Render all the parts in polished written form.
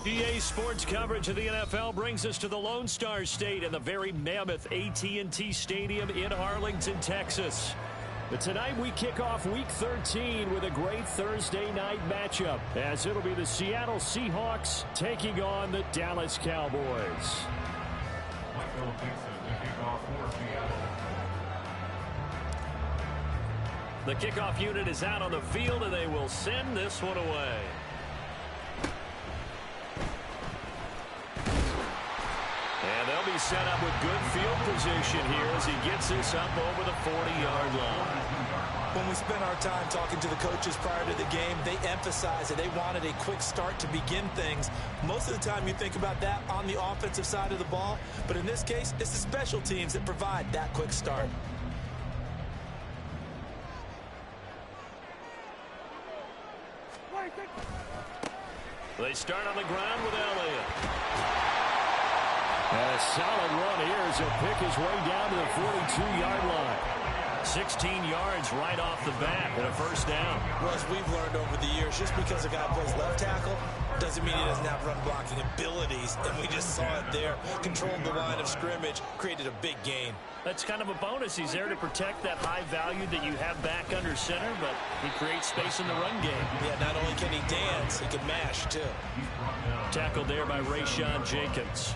EA Sports coverage of the NFL brings us to the Lone Star State and the very mammoth AT&T Stadium in Arlington, Texas. But tonight we kick off Week 13 with a great Thursday night matchup, as it'll be the Seattle Seahawks taking on the Dallas Cowboys. The kickoff unit is out on the field, and they will send this one away. And they'll be set up with good field position here as he gets this up over the 40-yard line. When we spent our time talking to the coaches prior to the game, they emphasized that they wanted a quick start to begin things. Most of the time you think about that on the offensive side of the ball, but in this case, it's the special teams that provide that quick start. They start on the ground with Elliott. And a solid run here as he'll pick his way down to the 42-yard line. 16 yards right off the bat and a first down. Well, as we've learned over the years, just because a guy plays left tackle doesn't mean he doesn't have run blocking abilities. And we just saw it there. Controlled the line of scrimmage, created a big gain. That's kind of a bonus. He's there to protect that high value that you have back under center, but he creates space in the run game. Yeah, not only can he dance, he can mash, too. Tackled there by Rayshon Jenkins.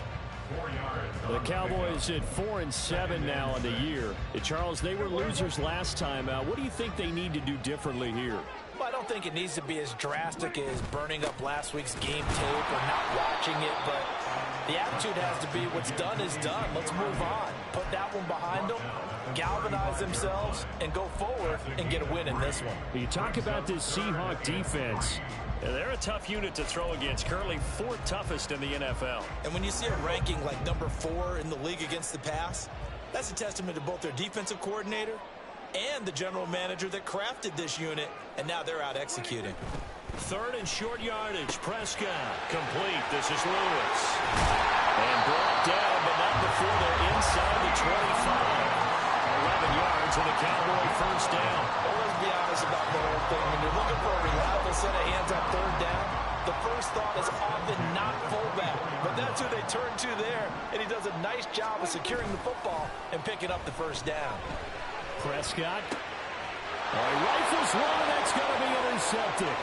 The Cowboys at 4-7 now on the year. Charles, they were losers last time out. What do you think they need to do differently here? Well, I don't think it needs to be as drastic as burning up last week's game tape or not watching it, but the attitude has to be what's done is done. Let's move on. Put that one behind them, galvanize themselves, and go forward and get a win in this one. You talk about this Seahawk defense. They're a tough unit to throw against, currently 4th toughest in the NFL. And when you see a ranking like number 4 in the league against the pass, that's a testament to both their defensive coordinator and the general manager that crafted this unit, and now they're out executing. 3rd and short yardage. Prescott complete. This is Lewis. And brought down, but not before they're inside the 25. 11 yards and a Cowboy first down. Well, let's be honest about the whole thing. When you're looking for a reliable set of hands on 3rd down, the first thought is often not fullback. But that's who they turn to there, and he does a nice job of securing the football and picking up the first down. Prescott. He rifles one, and that's going to be intercepted.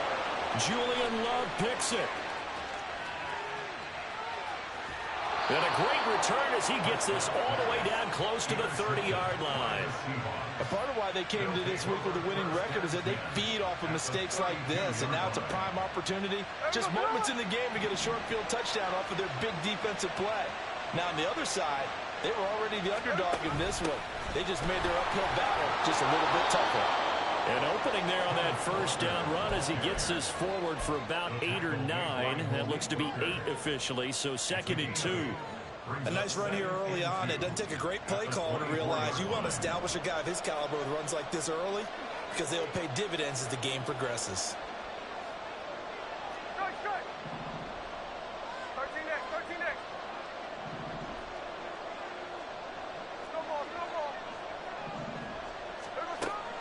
Julian Love picks it. And a great return as he gets this all the way down close to the 30-yard line. A part of why they came to this week with a winning record is that they feed off of mistakes like this, and now it's a prime opportunity, just moments in the game to get a short field touchdown off of their big defensive play. Now on the other side, they were already the underdog in this one. They just made their uphill battle just a little bit tougher. An opening there on that first down run as he gets this forward for about 8 or 9. That looks to be 8 officially, so 2nd and 2. A nice run here early on. It doesn't take a great play caller to realize you want to establish a guy of his caliber with runs like this early because they'll pay dividends as the game progresses.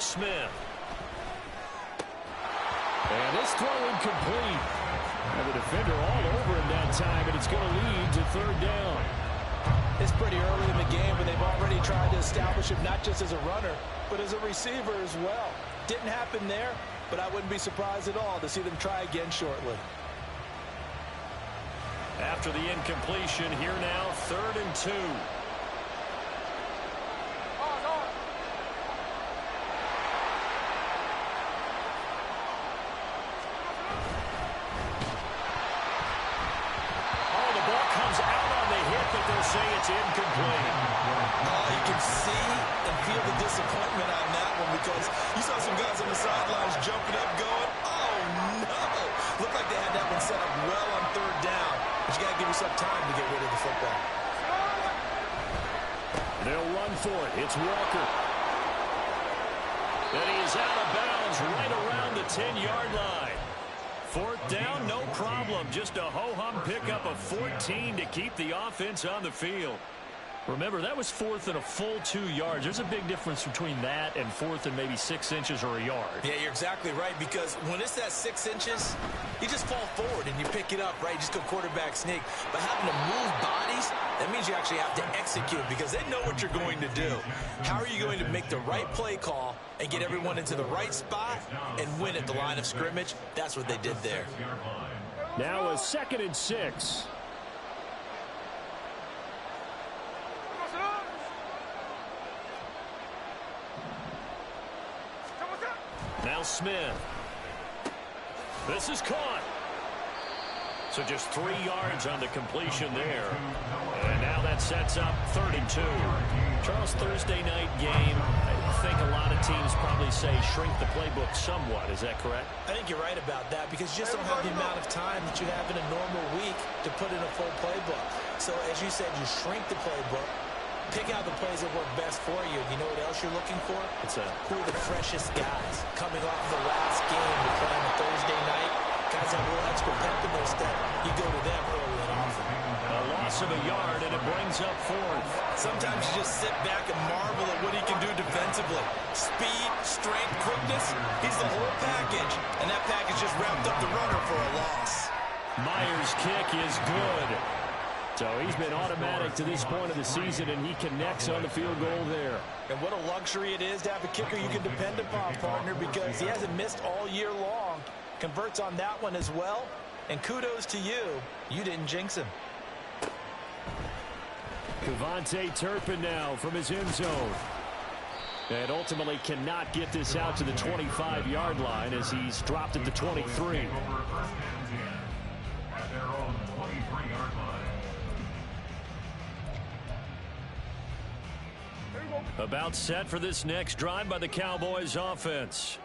Smith. And this throw incomplete. And the defender all over him that time, and it's going to lead to 3rd down. It's pretty early in the game, but they've already tried to establish him not just as a runner, but as a receiver as well. Didn't happen there, but I wouldn't be surprised at all to see them try again shortly. After the incompletion, here now, 3rd and 2. Say it's incomplete. You can see and feel the disappointment on that one because you saw some guys on the sidelines jumping up going, oh no. Looked like they had that one set up well on 3rd down, but you got to give yourself time to get rid of the football. They'll run for it. It's Walker. And he is out of bounds right around the 10-yard line. 4th down, no problem. Just a ho-hum pickup of 14 to keep the offense on the field. Remember, that was 4th and a full 2 yards. There's a big difference between that and 4th and maybe 6 inches or a yard. Yeah, you're exactly right, because when it's that 6 inches, you just fall forward and you pick it up, right? You just go quarterback sneak. But having to move bodies, that means you actually have to execute because they know what you're going to do. How are you going to make the right play call and get everyone into the right spot and win at the line of scrimmage? That's what they did there. Now a 2nd and 6. Now Smith. This is caught. So just 3 yards on the completion there. And now that sets up 3rd and 2. Charles, Thursday night game. I think a lot of teams probably say shrink the playbook somewhat. Is that correct? I think you're right about that because you just don't have the amount of time that you have in a normal week to put in a full playbook. So as you said, you shrink the playbook. Pick out the plays that work best for you. You know what else you're looking for? Who are the freshest guys coming off the last game to play on a Thursday night? Guys have a little extra pep in their step. You go to them early and often. A loss of a yard, and it brings up 4th. Sometimes you just sit back and marvel at what he can do defensively. Speed, strength, quickness. He's the whole package, and that package just wrapped up the runner for a loss. Myers' kick is good. So he's been automatic to this point of the season, and he connects on the field goal there. And what a luxury it is to have a kicker you can depend upon, partner, because he hasn't missed all year long. Converts on that one as well. And kudos to you. You didn't jinx him. Kevontae Turpin now from his end zone. And ultimately cannot get this out to the 25-yard line as he's dropped at the 23. About set for this next drive by the Cowboys offense.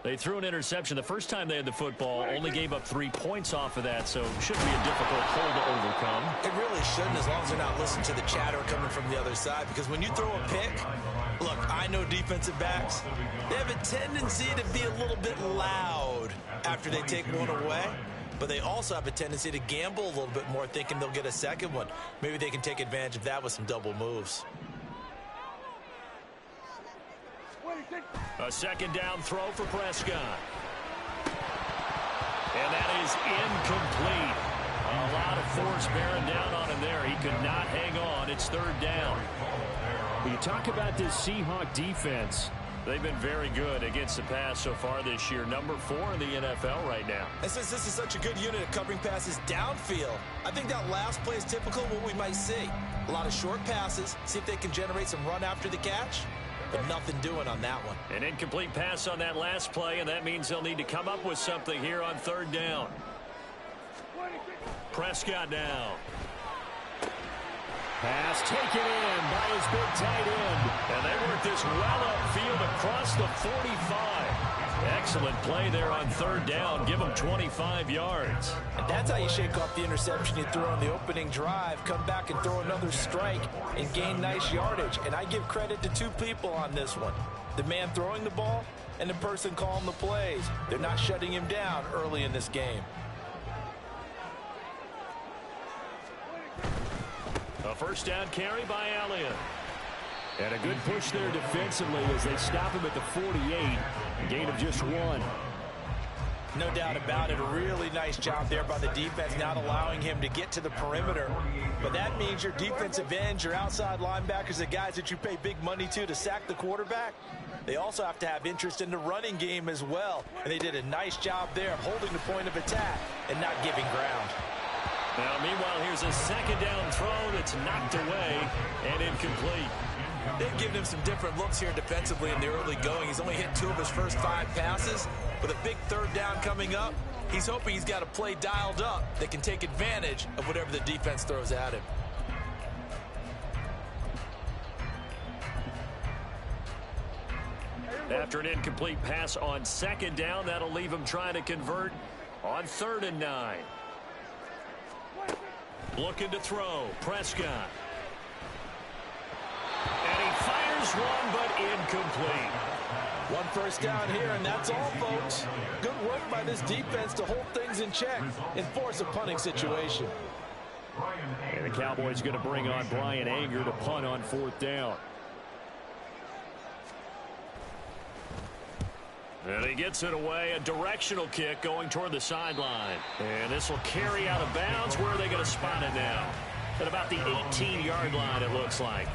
They threw an interception the first time they had the football, only gave up 3 points off of that, so shouldn't be a difficult hole to overcome. It really shouldn't, as long as they're not listening to the chatter coming from the other side, because when you throw a pick, look, I know defensive backs, they have a tendency to be a little bit loud after they take one away, but they also have a tendency to gamble a little bit more, thinking they'll get a second one. Maybe they can take advantage of that with some double moves. A 2nd down throw for Prescott. And that is incomplete. A lot of force bearing down on him there. He could not hang on. It's 3rd down. When you talk about this Seahawk defense, they've been very good against the pass so far this year. Number 4 in the NFL right now. And since this is such a good unit of covering passes downfield, I think that last play is typical of what we might see. A lot of short passes, see if they can generate some run after the catch. But nothing doing on that one. An incomplete pass on that last play, and that means they'll need to come up with something here on 3rd down. Prescott now. Pass taken in by his big tight end. And they work this well upfield across the 45. Excellent play there on 3rd down. Give them 25 yards. And that's how you shake off the interception you threw on the opening drive. Come back and throw another strike and gain nice yardage. And I give credit to 2 people on this one. The man throwing the ball and the person calling the plays. They're not shutting him down early in this game. A 1st down carry by Elliott. And a good push there defensively as they stop him at the 48. A gain of just 1. No doubt about it. A really nice job there by the defense, not allowing him to get to the perimeter. But that means your defensive ends, your outside linebackers, the guys that you pay big money to sack the quarterback, they also have to have interest in the running game as well. And they did a nice job there of holding the point of attack and not giving ground. Now, meanwhile, here's a 2nd down throw that's knocked away and incomplete. They've given him some different looks here defensively in the early going. He's only hit 2 of his first 5 passes. With a big 3rd down coming up, he's hoping he's got a play dialed up that can take advantage of whatever the defense throws at him. After an incomplete pass on 2nd down, that'll leave him trying to convert on 3rd and 9. Looking to throw. Prescott. And he fires one, but incomplete. 1 first down here, and that's all, folks. Good work by this defense to hold things in check and force a punting situation. And the Cowboys going to bring on Brian Anger to punt on 4th down. And he gets it away, a directional kick going toward the sideline. And this will carry out of bounds. Where are they going to spot it now? At about the 18-yard line, it looks like.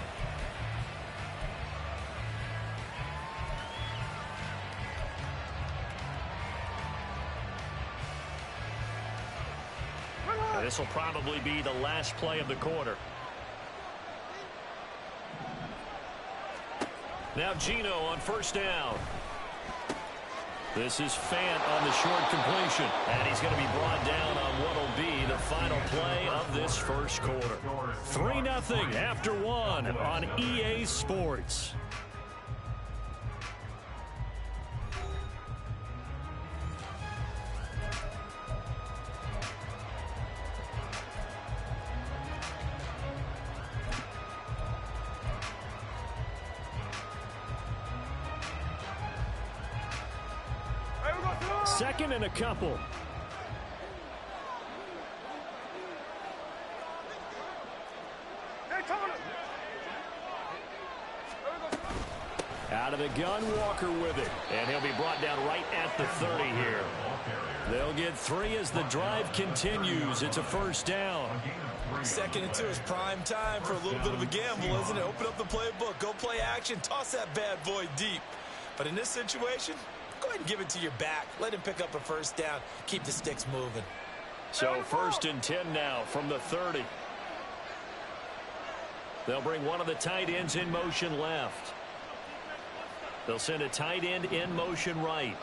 And this will probably be the last play of the quarter. Now Gino on 1st down. This is Fant on the short completion. And he's going to be brought down on what will be the final play of this first quarter. 3-0 after 1 on EA Sports. Second and a couple. Out of the gun, Walker with it. And he'll be brought down right at the 30 here. They'll get 3 as the drive continues. It's a 1st down. 2nd and 2 is prime time for a little bit of a gamble, isn't it? Open up the playbook, go play action, toss that bad boy deep. But in this situation, go ahead and give it to your back. Let him pick up a 1st down. Keep the sticks moving. So 1st and 10 now from the 30. They'll bring one of the tight ends in motion left. They'll send a tight end in motion right.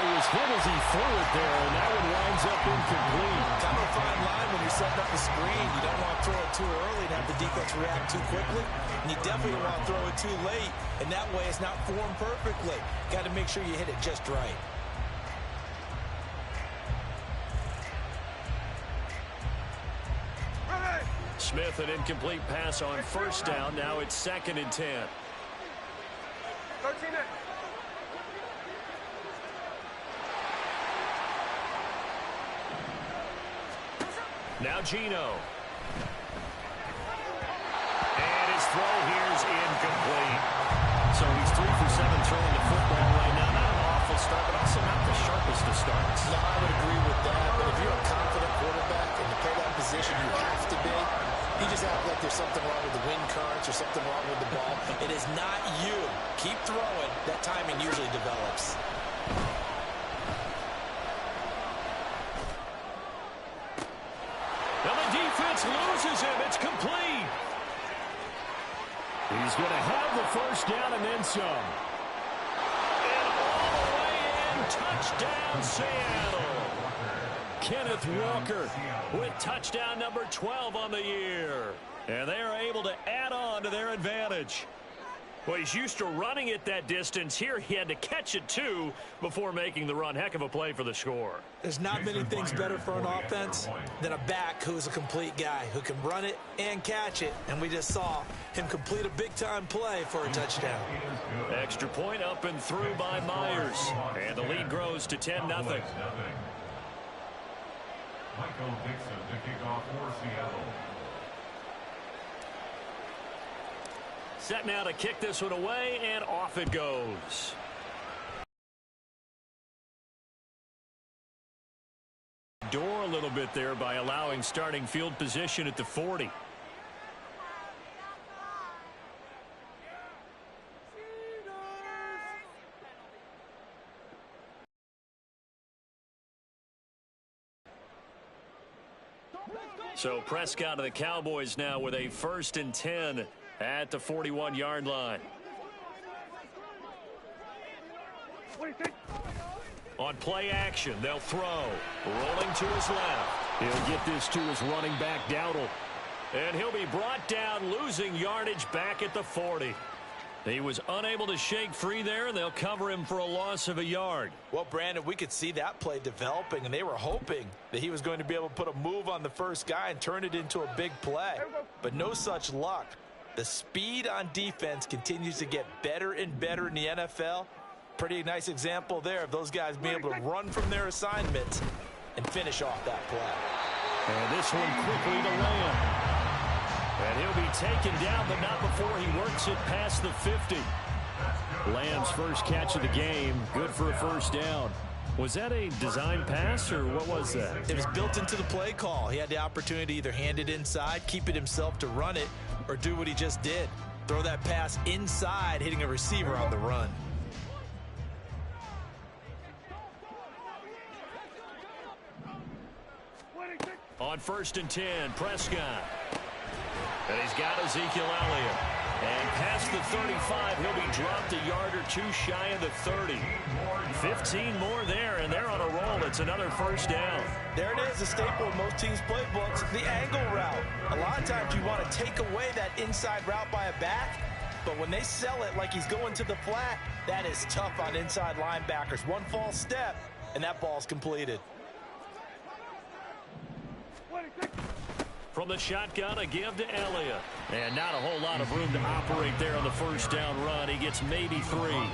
He was hit as he threw it there, and that one winds up incomplete. Kind of a fine line when you're setting up the screen. You don't want to throw it too early and have the defense react too quickly. And you definitely don't want to throw it too late. And that way it's not formed perfectly. Got to make sure you hit it just right. Smith, an incomplete pass on 1st down. Now it's 2nd and 10. 13 Now Gino. And his throw here is incomplete. So he's 3 for 7 throwing the football right now. Not an awful start, but also not the sharpest of starts. No, I would agree with that. But if you're a confident quarterback and to play that position, you have to be. You just act like there's something wrong with the wind currents or something wrong with the ball. It is not you. Keep throwing. That timing usually develops. Now the defense loses him. It's complete. He's going to have the 1st down and then some. And all the way in, touchdown Seattle. Kenneth Walker with touchdown number 12 on the year. And they are able to add on to their advantage. Well, he's used to running it that distance. Here he had to catch it, too, before making the run. Heck of a play for the score. There's not many things better for an offense than a back who's a complete guy, who can run it and catch it. And we just saw him complete a big-time play for a touchdown. Extra point up and through by Myers. And the lead grows to 10-0. Michael Dixon to kick off for Seattle. Set now to kick this one away, and off it goes. Door a little bit there by allowing starting field position at the 40. So Prescott of the Cowboys now with a 1st and 10 at the 41-yard line. On play action, they'll throw. Rolling to his left. He'll get this to his running back, Dowdle. And he'll be brought down, losing yardage back at the 40. He was unable to shake free there, and they'll cover him for a loss of a yard. Well, Brandon, we could see that play developing, and they were hoping that he was going to be able to put a move on the first guy and turn it into a big play. But no such luck. The speed on defense continues to get better and better in the NFL, Pretty nice example there of those guys being able to run from their assignments and finish off that play. And this one quickly to Lamb. And he'll be taken down, but not before he works it past the 50. Lamb's first catch of the game, good for a first down. Was that a design pass, or what was that? It was built into the play call. He had the opportunity to either hand it inside, keep it himself to run it, or do what he just did. Throw that pass inside, hitting a receiver on the run. On 1st and 10, Prescott. And he's got Ezekiel Elliott. And past the 35, he'll be dropped a yard or two shy of the 30. 15 more there, and they're on a roll. It's another first down. There it is, a staple of most teams' playbooks, the angle route. A lot of times you want to take away that inside route by a back, but when they sell it like he's going to the flat, that is tough on inside linebackers. One false step, and that ball's completed. From the shotgun, a give to Elliott. And not a whole lot of room to operate there on the first down run. He gets maybe 3. Well,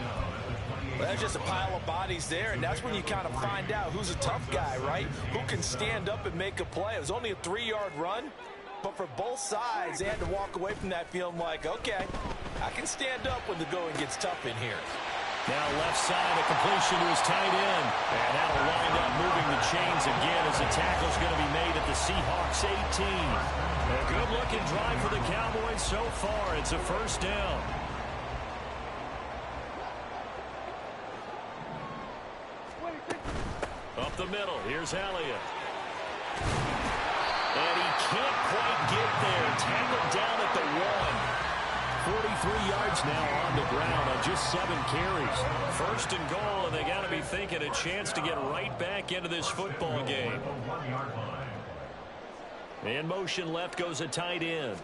that's just a pile of bodies there, and that's when you kind of find out who's a tough guy, right? Who can stand up and make a play. It was only a 3-yard run, but for both sides, they had to walk away from that feeling like, okay, I can stand up when the going gets tough in here. Now left side, a completion to his tight end. And that'll wind up moving the chains again as the tackle's going to be made at the Seahawks 18. A good-looking drive for the Cowboys so far. It's a first down. Up the middle, here's Elliott. And he can't quite get there. Tackled down at the 1. 43 yards now on the ground on just 7 carries. 1st and goal, and they got to be thinking a chance to get right back into this football game. In motion left goes a tight end.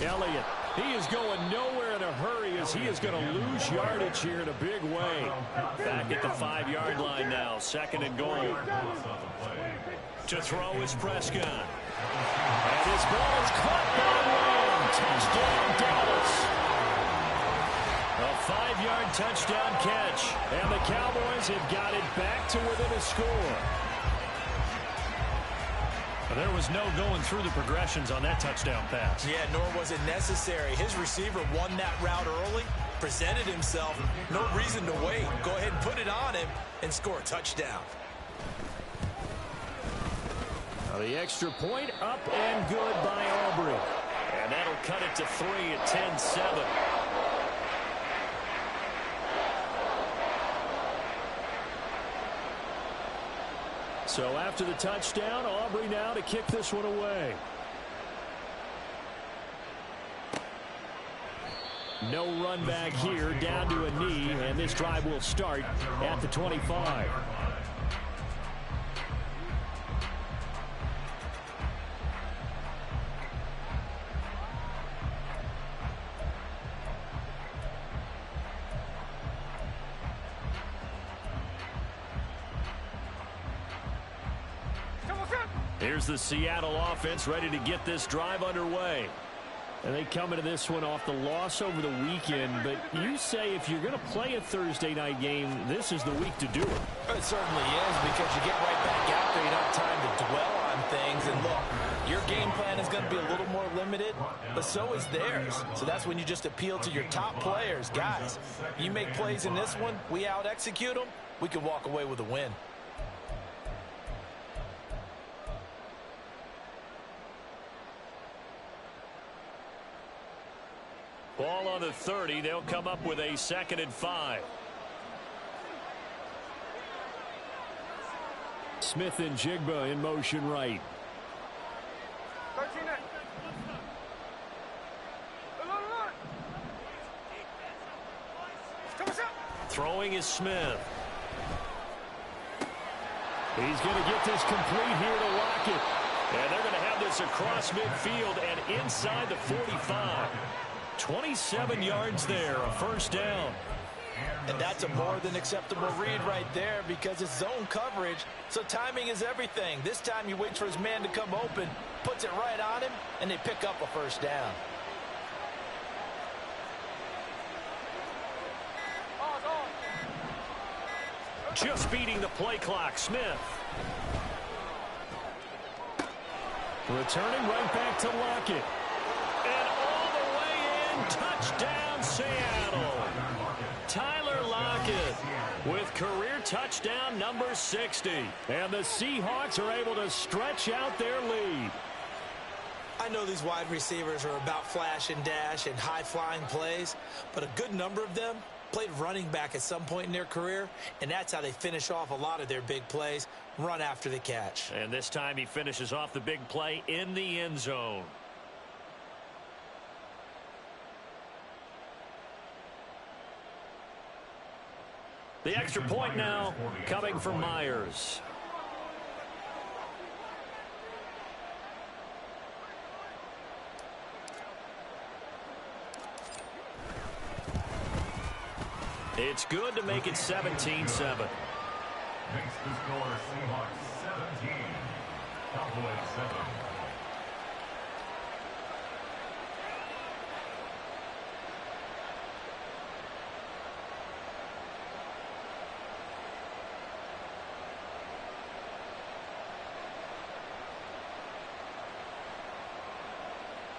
Elliott, he is going nowhere in a hurry as he is going to lose yardage here in a big way. Back at the 5-yard line now, 2nd and goal. To throw is Prescott. And his ball is caught by Lamb. Touchdown, Dallas. A 5-yard touchdown catch. And the Cowboys have got it back to within a score. There was no going through the progressions on that touchdown pass. Yeah, nor was it necessary. His receiver won that route early, presented himself. No reason to wait. Go ahead and put it on him and score a touchdown. The extra point up and good by Aubrey. And that'll cut it to 3 at 10-7. So after the touchdown, Aubrey now to kick this one away. No run back here, down to a knee, and this drive will start at the 25. Here's the Seattle offense ready to get this drive underway. And they come into this one off the loss over the weekend. But you say if you're going to play a Thursday night game, this is the week to do it. It certainly is, because you get right back out there. You don't have time to dwell on things. And look, your game plan is going to be a little more limited, but so is theirs. So that's when you just appeal to your top players. Guys, you make plays in this one, we out-execute them, we can walk away with a win. Ball on the 30. They'll come up with a 2nd and 5. Smith and Jigba in motion right. Throwing is Smith. He's going to get this complete here to Lockett. And they're going to have this across midfield and inside the 45. 27 yards there, a first down. And that's a more than acceptable read right there, because it's zone coverage, so timing is everything. This time you wait for his man to come open, puts it right on him, and they pick up a first down. Just beating the play clock, Smith. Returning right back to Lockett. And all the way in, touchdown Seattle. Tyler Lockett with career touchdown number 60. And the Seahawks are able to stretch out their lead. I know these wide receivers are about flash and dash and high-flying plays, but a good number of them played running back at some point in their career, and that's how they finish off a lot of their big plays, run after the catch. And this time he finishes off the big play in the end zone. The extra point now coming from Myers. It's good to make it 17-7. Makes the score Seahawks 17, Cowboys 7.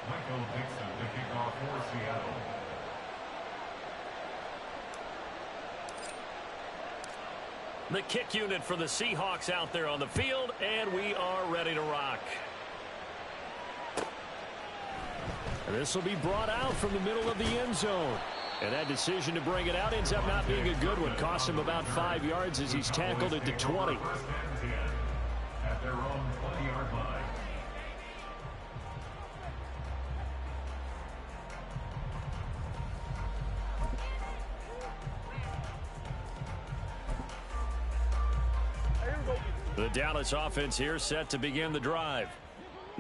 Michael Dixon to kick off for Seattle. The kick unit for the Seahawks out there on the field, and we are ready to rock. And this will be brought out from the middle of the end zone. And that decision to bring it out ends up not being a good one. Cost him about 5 yards as he's tackled at the 20. At their own 20-yard line. The Dallas offense here set to begin the drive.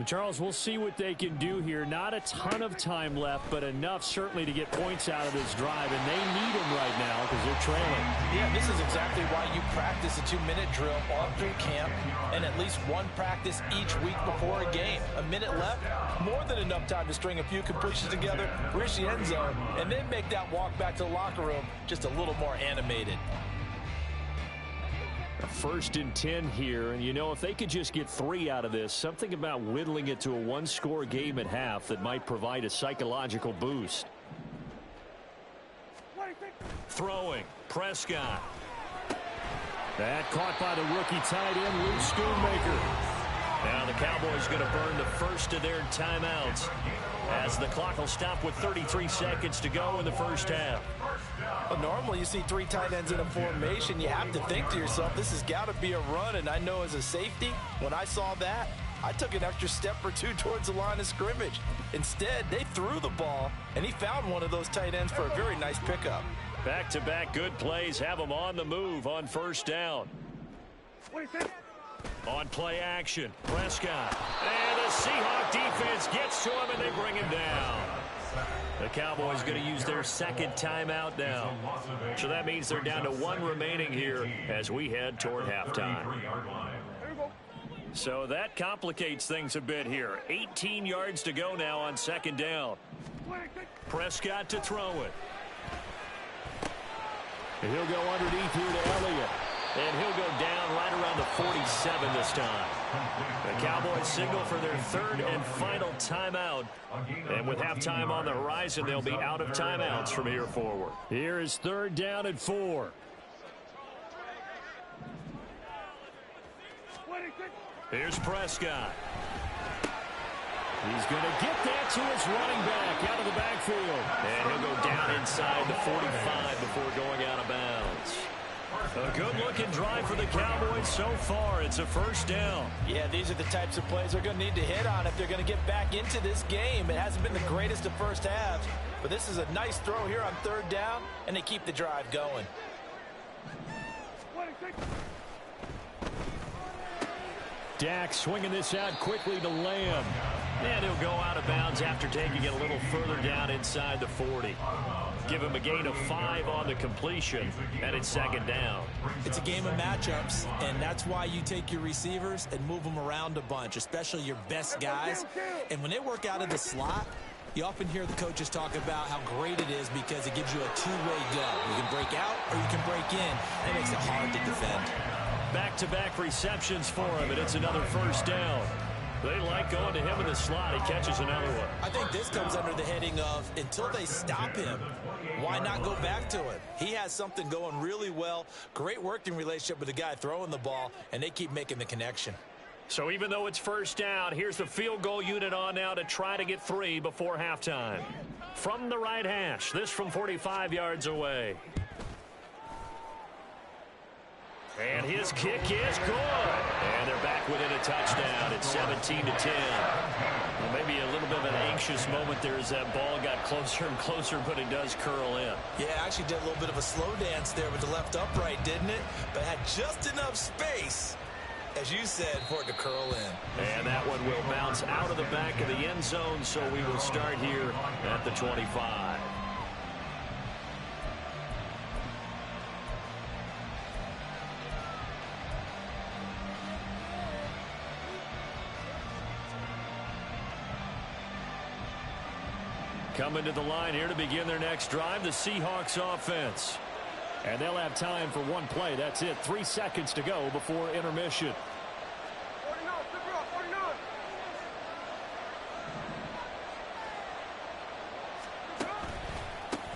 Charles, we'll see what they can do here. Not a ton of time left, but enough certainly to get points out of this drive, and they need them right now because they're trailing. Yeah, this is exactly why you practice a 2-minute drill all through camp and at least one practice each week before a game. A minute left, more than enough time to string a few completions together, reach the end zone, and then make that walk back to the locker room just a little more animated. First and 10 here, and you know, if they could just get 3 out of this, something about whittling it to a one-score game at half that might provide a psychological boost. Throwing, Prescott. That caught by the rookie tight end, Luke Schoonmaker. Now the Cowboys going to burn the first of their timeouts as the clock will stop with 33 seconds to go in the first half. Well, normally you see 3 tight ends in a formation. You have to think to yourself, this has got to be a run. And I know as a safety, when I saw that, I took an extra step or 2 towards the line of scrimmage. Instead, they threw the ball, and he found one of those tight ends for a very nice pickup. Back-to-back good plays have them on the move on first down. On play action, Prescott. And the Seahawk defense gets to him, and they bring him down. The Cowboys going to use their second timeout now. So that means they're down to 1 remaining here as we head toward halftime. So that complicates things a bit here. 18 yards to go now on second down. Prescott to throw it. And he'll go underneath here to Elliott. And he'll go down right around the 47 this time. The Cowboys signal for their 3rd and final timeout. And with halftime on the horizon, they'll be out of timeouts from here forward. Here is 3rd down and 4. Here's Prescott. He's going to get that to his running back out of the backfield. And he'll go down inside the 45 before going out of bounds. A good-looking drive for the Cowboys so far. It's a first down. Yeah, these are the types of plays they're going to need to hit on if they're going to get back into this game. It hasn't been the greatest of first halves, but this is a nice throw here on 3rd down, and they keep the drive going. Dak swinging this out quickly to Lamb. And he'll go out of bounds after taking it a little further down inside the 40. Give him a gain of 5 on the completion, and it's 2nd down. It's a game of matchups, and that's why you take your receivers and move them around a bunch, especially your best guys. And when they work out of the slot, You often hear the coaches talk about how great it is because it gives you a two-way go. You can break out or you can break in. That makes it hard to defend. Back-to-back receptions for him, and it's another first down. They like going to him in the slot. He catches another one. I think this comes under the heading of until they stop him, why not go back to him? He has something going really well. Great working relationship with the guy throwing the ball, and they keep making the connection. So even though it's first down, here's the field goal unit on now to try to get 3 before halftime. From the right hash, this from 45 yards away. And his kick is good. And they're back within a touchdown. It's 17-10. Well, maybe a little bit of an anxious moment there as that ball got closer and closer, but it does curl in. Yeah, actually did a little bit of a slow dance there with the left upright, didn't it? But had just enough space, as you said, for it to curl in. And that one will bounce out of the back of the end zone, so we will start here at the 25. Coming to the line here to begin their next drive, the Seahawks offense. And they'll have time for one play. That's it. 3 seconds to go before intermission.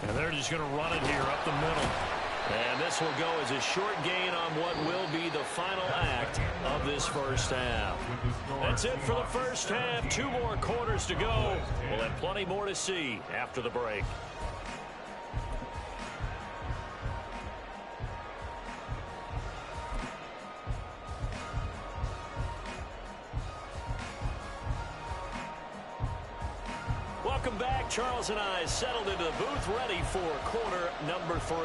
And they're just going to run it here up the middle. And this will go as a short gain on what will be the final act of this first half. That's it for the first half. 2 more quarters to go. We'll have plenty more to see after the break. Welcome back. Charles and I settled into the booth, ready for quarter number 3.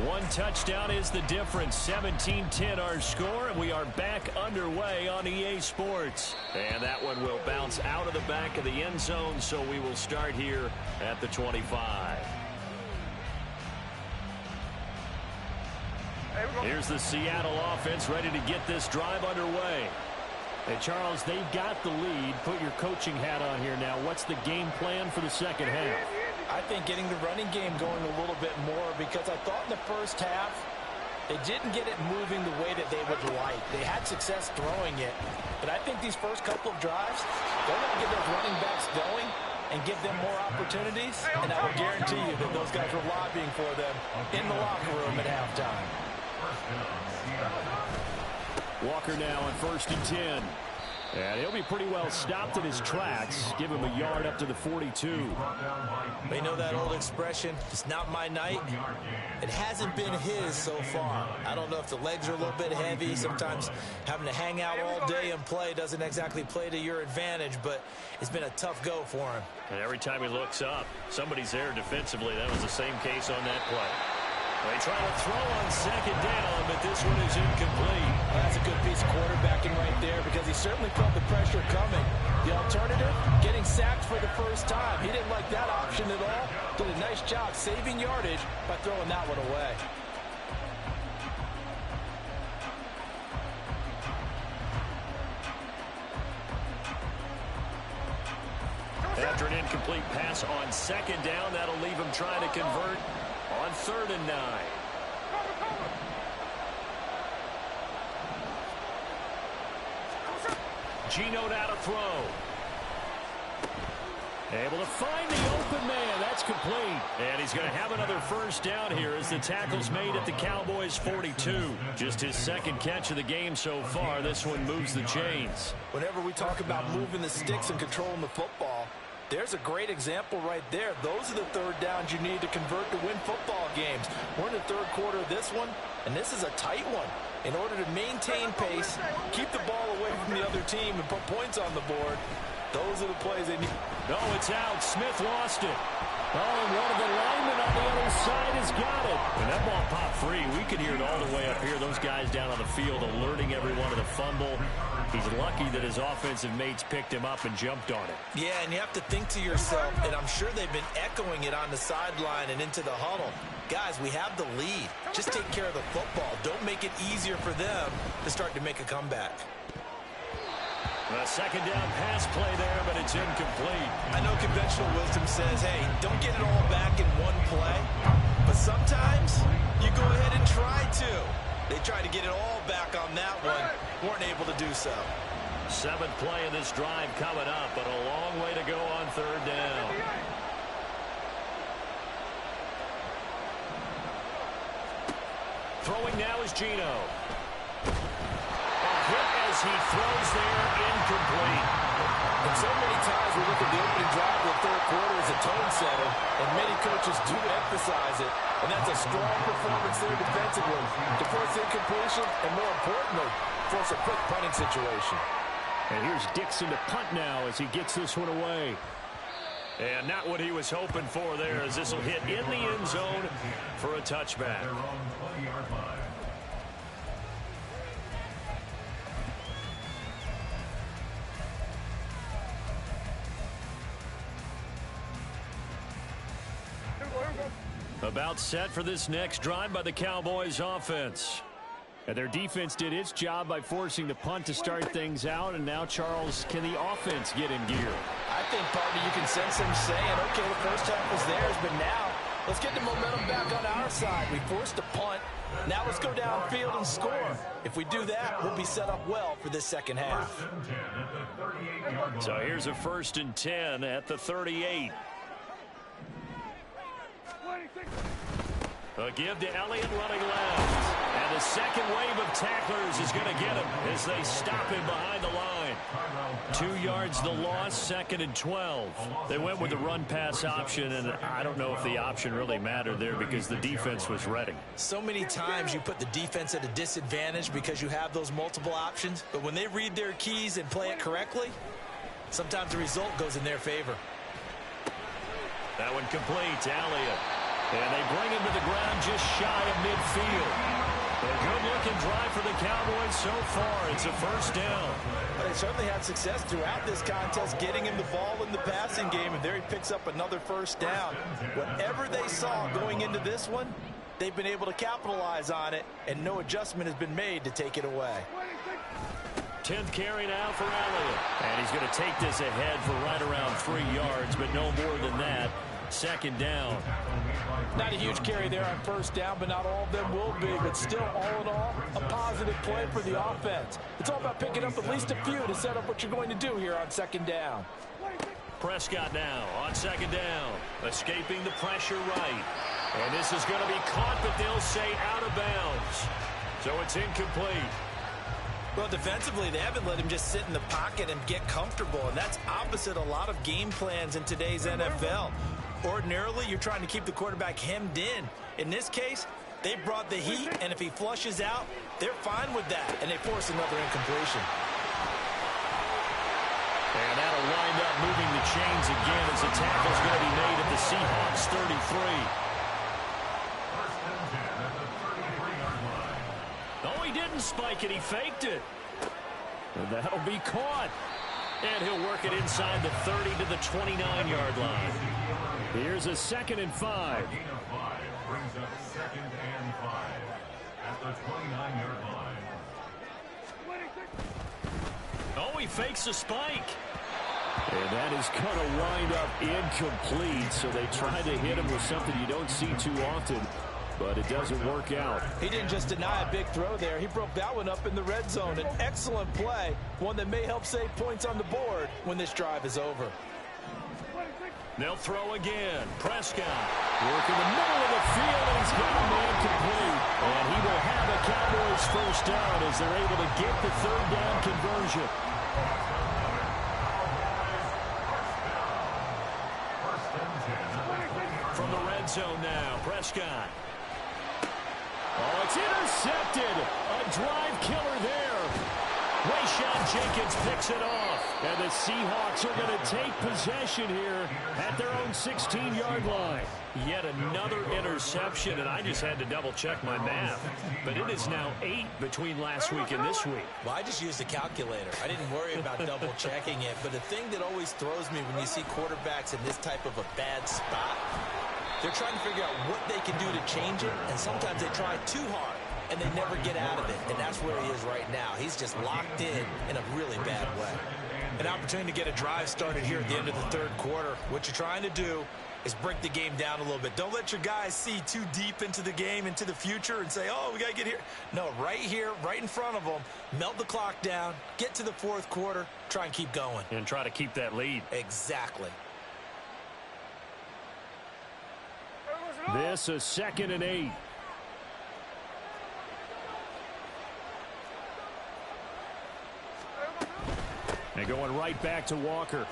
One touchdown is the difference. 17-10 our score, and we are back underway on EA Sports. And that one will bounce out of the back of the end zone, so we will start here at the 25. Here's the Seattle offense ready to get this drive underway. Hey, Charles, they've got the lead. Put your coaching hat on here now. What's the game plan for the second half? I think getting the running game going a little bit more, because I thought in the first half they didn't get it moving the way that they would like. They had success throwing it, but I think these first couple of drives, they're going to get those running backs going and give them more opportunities, and I will guarantee you that those guys were lobbying for them in the locker room at halftime. Walker now on 1st and 10. And he'll be pretty well stopped in his tracks. Give him a yard up to the 42. They know that old expression, it's not my night. It hasn't been his so far. I don't know if the legs are a little bit heavy. Sometimes having to hang out all day and play doesn't exactly play to your advantage, but it's been a tough go for him. And every time he looks up, somebody's there defensively. That was the same case on that play. They try to throw on 2nd down, but this one is incomplete. Well, that's a good piece of quarterbacking right there, because he certainly felt the pressure coming. The alternative, getting sacked for the first time. He didn't like that option at all. Did a nice job saving yardage by throwing that one away. After an incomplete pass on 2nd down, that'll leave him trying to convert on 3rd and 9. Gino now to throw. Able to find the open man. That's complete. And he's going to have another first down here as the tackle's made at the Cowboys' 42. Just his 2nd catch of the game so far. This one moves the chains. Whenever we talk about moving the sticks and controlling the football, there's a great example right there. Those are the 3rd downs you need to convert to win football games. We're in the 3rd quarter of this one, and this is a tight one. In order to maintain pace, keep the ball away from the other team, and put points on the board, Those are the plays they need. Oh, it's out. Smith lost it. Oh, and one of the linemen on the other side has got it. And that ball popped free. We could hear it all the way up here. Those guys down on the field alerting everyone of the fumble. He's lucky that his offensive mates picked him up and jumped on it. Yeah, and you have to think to yourself, and I'm sure they've been echoing it on the sideline and into the huddle. Guys, we have the lead. Just take care of the football. Don't make it easier for them to start to make a comeback. A second down pass play there, but it's incomplete. I know conventional wisdom says, hey, don't get it all back in one play. But sometimes you go ahead and try to. They tried to get it all back on that one. Weren't able to do so. Seventh play of this drive coming up, but a long way to go on third down. Throwing now is Gino. Hit as he throws there, incomplete. And so many times we look at the opening drive of the third quarter as a tone setter, and many coaches do emphasize it, and that's a strong performance there defensively to force incompletion and, more importantly, force a quick punting situation. And here's Dixon to punt now as he gets this one away. And not what he was hoping for there, as this will hit in the end zone for a touchback. About set for this next drive by the Cowboys offense. And their defense did its job by forcing the punt to start things out. And now, Charles, can the offense get in gear? I think, partner, you can sense them saying, okay, the first half was theirs, but now let's get the momentum back on our side. We forced a punt. Now let's go downfield and score. If we do that, we'll be set up well for this second half. So here's a 1st and 10 at the 38. A give to Elliott running left. And the second wave of tacklers is going to get him as they stop him behind the line. 2 yards the loss, 2nd and 12. They went with the run-pass option, and I don't know if the option really mattered there because the defense was ready. So many times you put the defense at a disadvantage because you have those multiple options, but when they read their keys and play it correctly, sometimes the result goes in their favor. That one complete to Elliott. And they bring him to the ground just shy of midfield. A good-looking drive for the Cowboys so far. It's a 1st down. But they certainly had success throughout this contest getting him the ball in the passing game, and there he picks up another 1st down. Whatever they saw going into this one, they've been able to capitalize on it, and no adjustment has been made to take it away. 10th carry now for Elliott. And he's going to take this ahead for right around 3 yards, but no more than that. 2nd down. Not a huge carry there on 1st down, but not all of them will be. But still, all in all, a positive play for the offense. It's all about picking up at least a few to set up what you're going to do here on 2nd down. Prescott now on 2nd down. Escaping the pressure right. And this is going to be caught, but they'll say out of bounds. So it's incomplete. Well, defensively, they haven't let him just sit in the pocket and get comfortable, and that's opposite a lot of game plans in today's NFL. Ordinarily, you're trying to keep the quarterback hemmed in. In this case, they brought the heat, and if he flushes out, they're fine with that, and they force another incompletion. And that'll wind up moving the chains again as the tackle's going to be made at the Seahawks 33. Oh, he didn't spike it. He faked it. And that'll be caught. And he'll work it inside the 30 to the 29-yard line. Here's a 2nd and 5. Brings up 2nd and 5 at the 29-yard line. Oh, he fakes a spike. And that is going to wind up incomplete. So they try to hit him with something you don't see too often, but it doesn't work out. He didn't just deny a big throw there. He broke that one up in the red zone. An excellent play, one that may help save points on the board when this drive is over. They'll throw again. Prescott working the middle of the field, and he's got a man complete. And he will have a Cowboys 1st down as they're able to get the 3rd down conversion. From the red zone now, Prescott. Oh, it's intercepted. A drive killer there. Wayshawn Jenkins picks it off. And the Seahawks are going to take possession here at their own 16-yard line. Yet another interception, and I just had to double-check my math. But it is now 8 between last week and this week. Well, I just used a calculator. I didn't worry about double-checking it. But the thing that always throws me when you see quarterbacks in this type of a bad spot, they're trying to figure out what they can do to change it, and sometimes they try too hard, and they never get out of it. And that's where he is right now. He's just locked in a really bad way. An opportunity to get a drive started here at the end of the third quarter. What you're trying to do is break the game down a little bit. Don't let your guys see too deep into the game, into the future, and say, oh, we got to get here. No, right here, right in front of them, melt the clock down, get to the fourth quarter, try and keep going. And try to keep that lead. Exactly. This is 2nd and 8. And going right back to Walker.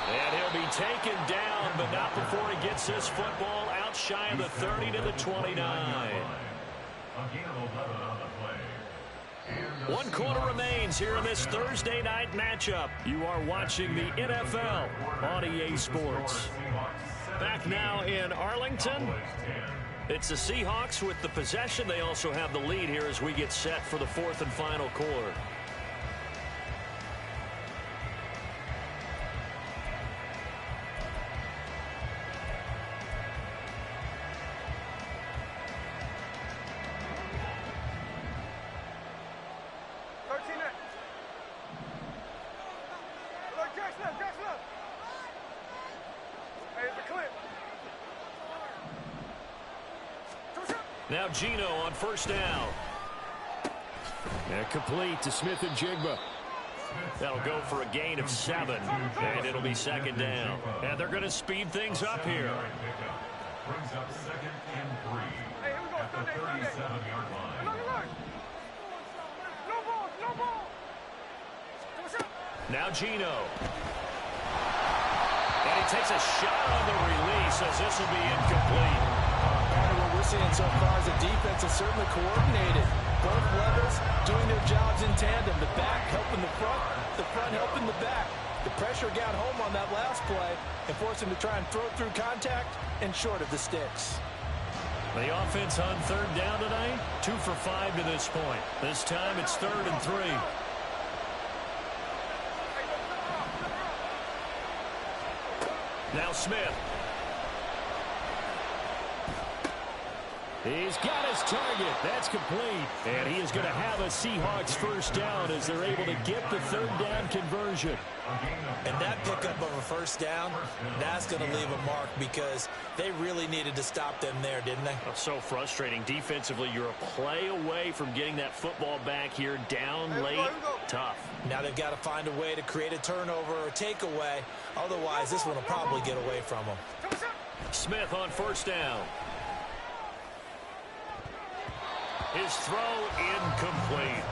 And he'll be taken down, but not before he gets this football out shy of the 30 to the 29. 1 quarter remains here in this Thursday night matchup. You are watching the NFL on EA Sports. Back now in Arlington. It's the Seahawks with the possession. They also have the lead here as we get set for the 4th and final quarter. Now Gino on 1st down. And complete to Smith and Jigba. That'll go for a gain of 7. And it'll be 2nd down. And they're going to speed things up here. Brings up 2nd and 3 at the 37-yard line. No ball. Now Gino. And he takes a shot on the release as this will be incomplete. What we're seeing so far is the defense is certainly coordinated. Both levels doing their jobs in tandem. The back helping the front helping the back. The pressure got home on that last play and forced him to try and throw through contact and short of the sticks. The offense on 3rd down tonight, 2 for 5 to this point. This time it's 3rd and 3. Now Smith. He's got his target. That's complete. And he is going to have a Seahawks 1st down as they're able to get the 3rd down conversion. And that pickup of a 1st down, that's going to leave a mark because they really needed to stop them there, didn't they? That's so frustrating. Defensively, you're a play away from getting that football back here down late. Tough. Now they've got to find a way to create a turnover or takeaway. Otherwise, this one will probably get away from them. Smith on 1st down. His throw incomplete.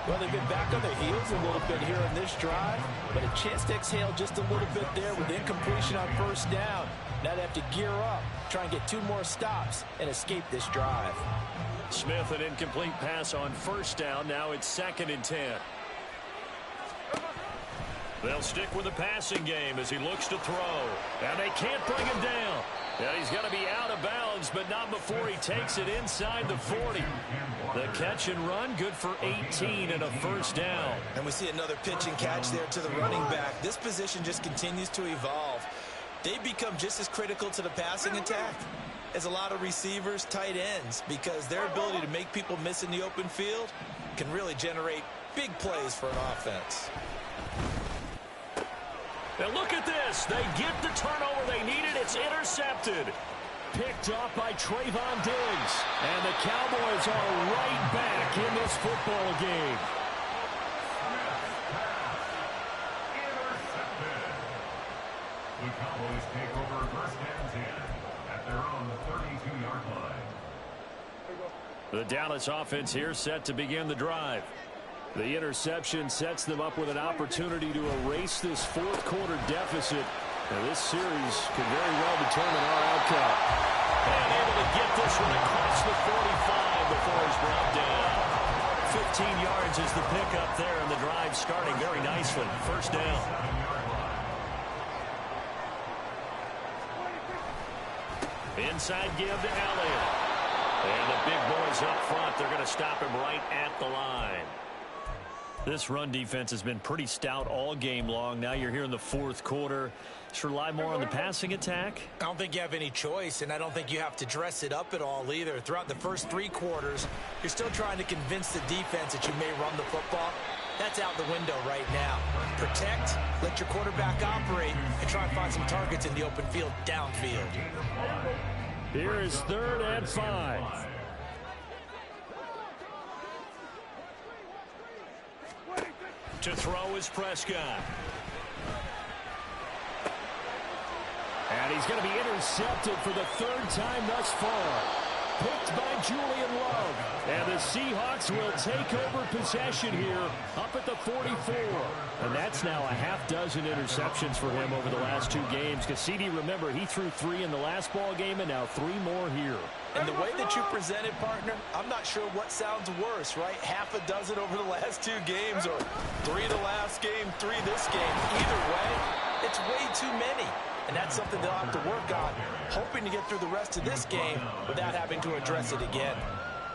Well, they've been back on their heels a little bit here in this drive, but a chance to exhale just a little bit there with incompletion on 1st down. Now they have to gear up, try and get 2 more stops, and escape this drive. Smith, an incomplete pass on 1st down. Now it's 2nd and 10. They'll stick with the passing game as he looks to throw. And they can't bring him down. Yeah, he's got to be out of bounds, but not before he takes it inside the 40. The catch and run, good for 18 and a 1st down. And we see another pitch and catch there to the running back. This position just continues to evolve. They become just as critical to the passing attack as a lot of receivers, tight ends, because their ability to make people miss in the open field can really generate big plays for an offense. Now look at this. They get the turnover they needed. It's intercepted. Picked off by Trayvon Diggs. And the Cowboys are right back in this football game. Intercepted. The Cowboys take over 1st and 10 at their own 32-yard line. The Dallas offense here set to begin the drive. The interception sets them up with an opportunity to erase this 4th quarter deficit. Now this series could very well determine our outcome. And able to get this one across the 45 before he's brought down. 15 yards is the pickup there, and the drive starting very nicely. First down. Inside give to Elliott. And the big boys up front, they're going to stop him right at the line. This run defense has been pretty stout all game long. Now you're here in the fourth quarter. Should rely more on the passing attack? I don't think you have any choice, and I don't think you have to dress it up at all either. Throughout the first 3 quarters, you're still trying to convince the defense that you may run the football. That's out the window right now. Protect, let your quarterback operate, and try and find some targets in the open field downfield. Here is 3rd and 5. To throw is Prescott. And he's going to be intercepted for the 3rd time thus far. Picked by Julian Love. And the Seahawks will take over possession here up at the 44. And that's now a half dozen interceptions for him over the last 2 games. Because CD, remember, he threw 3 in the last ball game and now 3 more here. And the way that you presented, partner, I'm not sure what sounds worse, right? Half a dozen over the last 2 games or 3 the last game, 3 this game. Either way, it's way too many. And that's something they'll have to work on, hoping to get through the rest of this game without having to address it again.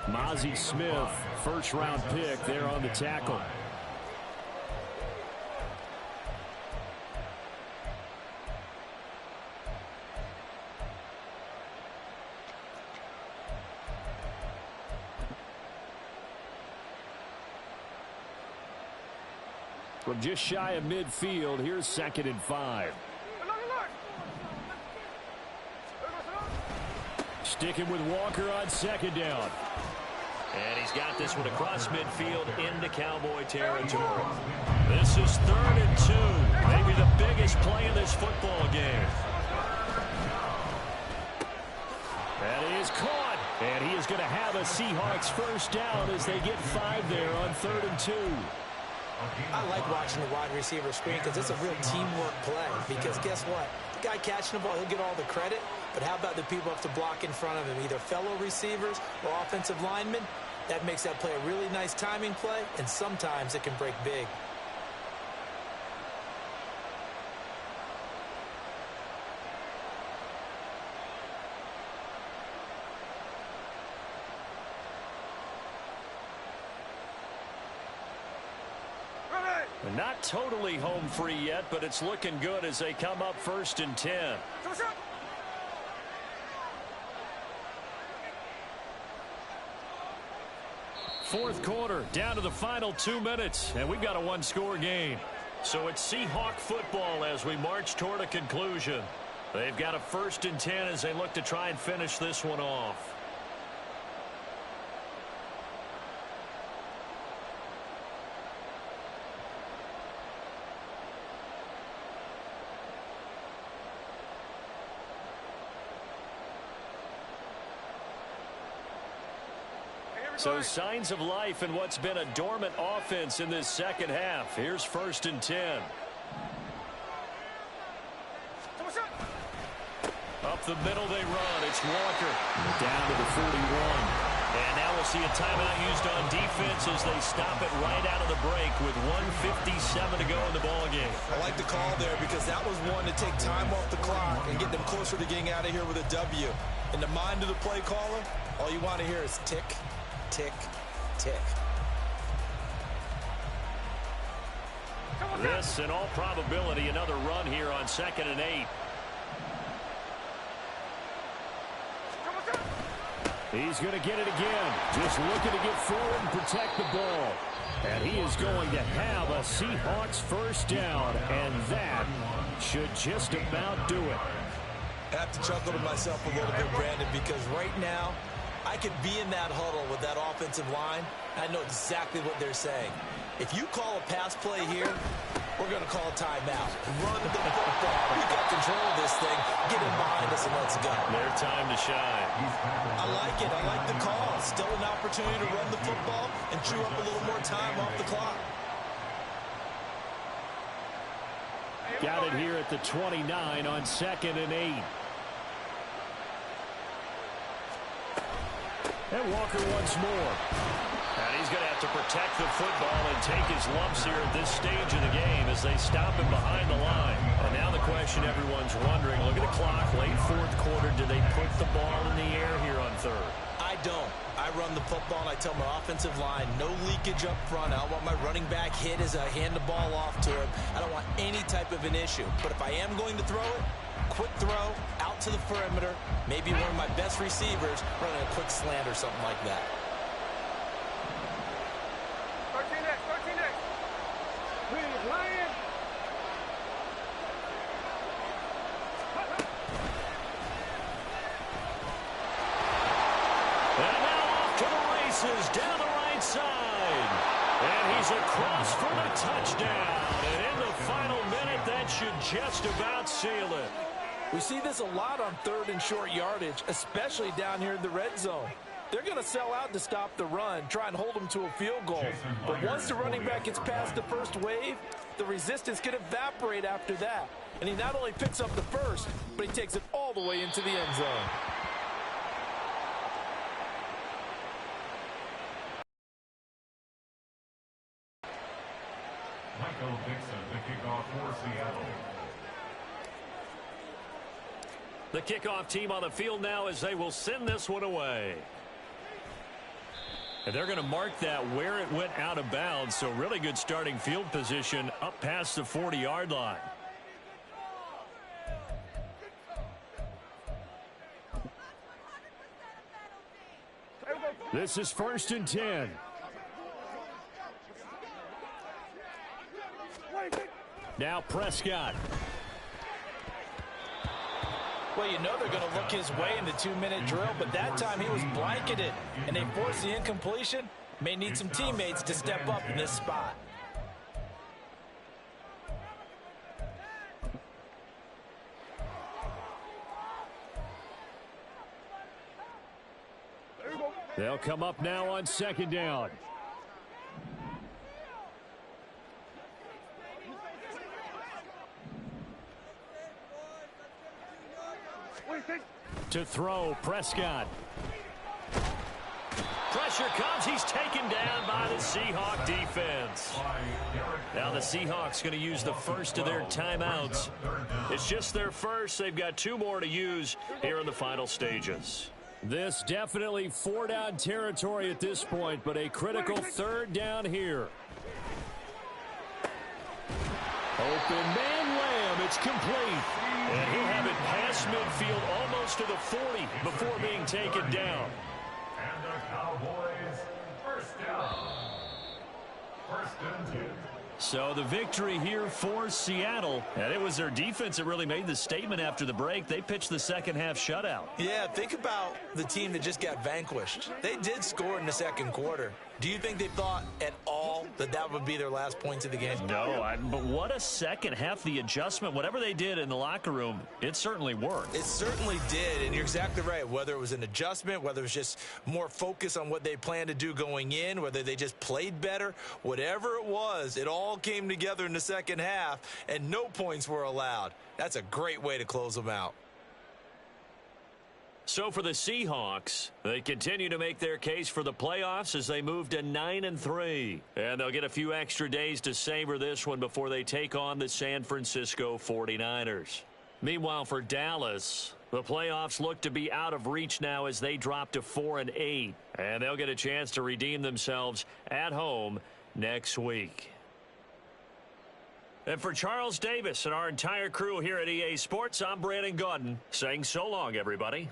Mozzie Smith, first-round pick there on the tackle. From just shy of midfield, here's 2nd and 5. Sticking with Walker on 2nd down. And he's got this one across midfield into Cowboy territory. This is 3rd and 2. Maybe the biggest play in this football game. And he is caught. And he is going to have a Seahawks first down as they get 5 there on 3rd and 2. I like watching the wide receiver screen because it's a real teamwork play. Because guess what? The guy catching the ball, he'll get all the credit. But how about the people up to block in front of him, either fellow receivers or offensive linemen? That makes that play a really nice timing play, and sometimes it can break big. Not totally home free yet, but it's looking good as they come up 1st and 10. Fourth quarter, down to the final 2 minutes, and we've got a 1-score game. So it's Seahawk football as we march toward a conclusion. They've got a 1st and 10 as they look to try and finish this one off. So signs of life in what's been a dormant offense in this second half. Here's 1st and 10. Up the middle they run. It's Walker. Down to the 41. And now we'll see a timeout used on defense as they stop it right out of the break with 1:57 to go in the ballgame. I like the call there because that was one to take time off the clock and get them closer to getting out of here with a W. In the mind of the play caller, all you want to hear is tick, tick, tick. This, in all probability, another run here on 2nd and 8. He's going to get it again. Just looking to get forward and protect the ball. And he is going to have a Seahawks first down, and that should just about do it. I have to chuckle to myself a little bit, Brandon, because right now, I could be in that huddle with that offensive line. I know exactly what they're saying. If you call a pass play here, we're going to call a timeout. Run the football. We got control of this thing. Get it behind us and let's go. Their time to shine. I like it. I like the call. Still an opportunity to run the football and chew up a little more time off the clock. Got it here at the 29 on 2nd and 8. And Walker once more. And he's going to have to protect the football and take his lumps here at this stage of the game as they stop him behind the line. And now the question everyone's wondering, look at the clock, late fourth quarter, do they put the ball in the air here on third? I don't. I run the football, and I tell my offensive line, no leakage up front. I don't want my running back hit as I hand the ball off to him. I don't want any type of an issue. But if I am going to throw it, quick throw, out to the perimeter, maybe one of my best receivers running a quick slant or something like that. 13X, 13X. Please, Lion. And now off to the races down the right side. And he's across for the touchdown. And in the final minute, that should just about seal it. We see this a lot on third and short yardage, especially down here in the red zone. They're going to sell out to stop the run, try and hold them to a field goal. But once the running back gets past the first wave, the resistance can evaporate after that. And he not only picks up the first, but he takes it all the way into the end zone. Michael Dixon, the kickoff for Seattle. The kickoff team on the field now as they will send this one away. And they're going to mark that where it went out of bounds. So really good starting field position up past the 40-yard line. This is 1st and 10. Now Prescott. Well, you know they're going to look his way in the 2-minute drill, but that time he was blanketed, and they forced the incompletion. May need some teammates to step up in this spot. They'll come up now on 2nd down. To throw, Prescott. Pressure comes. He's taken down by the Seahawk defense. Now the Seahawks going to use the first of their timeouts. It's just their first. They've got 2 more to use here in the final stages. This definitely 4-down territory at this point, but a critical 3rd down here. Open man Lamb. It's complete. And he'll have it past midfield almost to the 40 before being taken down. And the Cowboys, first down. 1st and 10. So the victory here for Seattle. And it was their defense that really made the statement after the break. They pitched the second-half shutout. Yeah, think about the team that just got vanquished. They did score in the second quarter. Do you think they thought at all that that would be their last points of the game? No, but what a second half. The adjustment, whatever they did in the locker room, it certainly worked. It certainly did, and you're exactly right. Whether it was an adjustment, whether it was just more focus on what they planned to do going in, whether they just played better, whatever it was, it all came together in the second half, and no points were allowed. That's a great way to close them out. So for the Seahawks, they continue to make their case for the playoffs as they move to 9-3. And they'll get a few extra days to savor this one before they take on the San Francisco 49ers. Meanwhile, for Dallas, the playoffs look to be out of reach now as they drop to 4-8. And they'll get a chance to redeem themselves at home next week. And for Charles Davis and our entire crew here at EA Sports, I'm Brandon Gaudin saying so long, everybody.